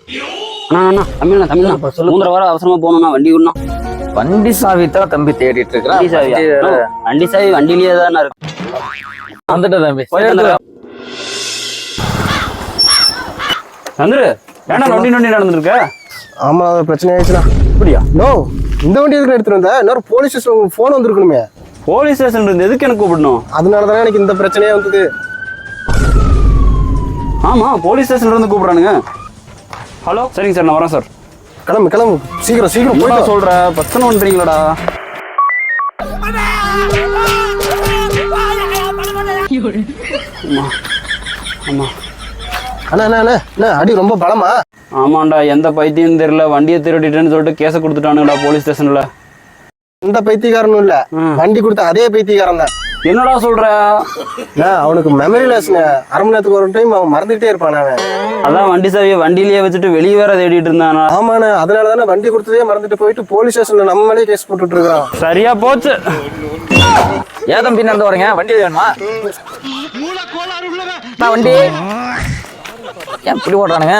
அண்ணா தமிழ்ண்ணா மூன்றரை வாரம் அவசரமா போகணும்ண்ணா வண்டி விடணும். வண்டி சாவி தான் தம்பி தேடிட்டு இருக்கிறேன். வண்டி சாவி வண்டி சாவி வண்டியிலேயே தானே இருக்கு. வந்துட்டு தம்பி வந்துரு. ஏன்னா நொண்டி நடந்துருக்க. ஆமா பிரச்சனை ஆயிடுச்சுண்ணா. அப்படியா? நோ, இந்த வண்டி எதுக்கு எடுத்துட்டு வந்தேன்? இன்னொரு போலீஸ் ஸ்டேஷன் போன் வந்திருக்கணுமே. போலீஸ் ஸ்டேஷன் இருந்து எதுக்கு எனக்கு கூப்பிடணும்? அதனாலதான் எனக்கு இந்த பிரச்சனையே வந்தது. ஆமா போலீஸ் ஸ்டேஷன்ல இருந்து கூப்பிடுறானுங்க. ஹலோ சரிங்க சார், நான் வரேன் சார். கிளம்பு சீக்கிரம் போயிட்டு சொல்ற. பிரச்சனை பண்றீங்களாடா? ஆமா அண்ணா அடி ரொம்ப பலமா? ஆமாண்டா, எந்த பைத்தியம் தெரியல, வண்டியை திருடிட்டேன்னு சொல்லிட்டு கேஸ கொடுத்துட்டானுங்கடா போலீஸ் ஸ்டேஷன்ல. எந்த பைத்தியக்காரனும் இல்ல, வண்டி கொடுத்த அதே பைத்தியக்காரன் தான். என்னடா சொல்ற? அவனுக்கு மெமரி லாஸ்ங்க. அரை மணி நேரத்துக்கு ஒரு டைம் அவன் மறந்துகிட்டே இருப்பான். அதான் வண்டி சாவியை வண்டியிலேயே வச்சுட்டு வெளியே வேற தேடிட்டு இருந்தானா? ஆமாண்ணா, அதனாலதானே வண்டி கொடுத்ததே மறந்துட்டு போயிட்டு போலீஸ் ஸ்டேஷன்ல நம்ம மேலே கேஸ் போட்டுட்டு இருக்கிறான். சரியா போச்சு. ஏன் தம்பி நடந்து வரீங்க? வண்டி வேணுமா? வண்டி ஏன் இப்படி ஓடுறானுங்க?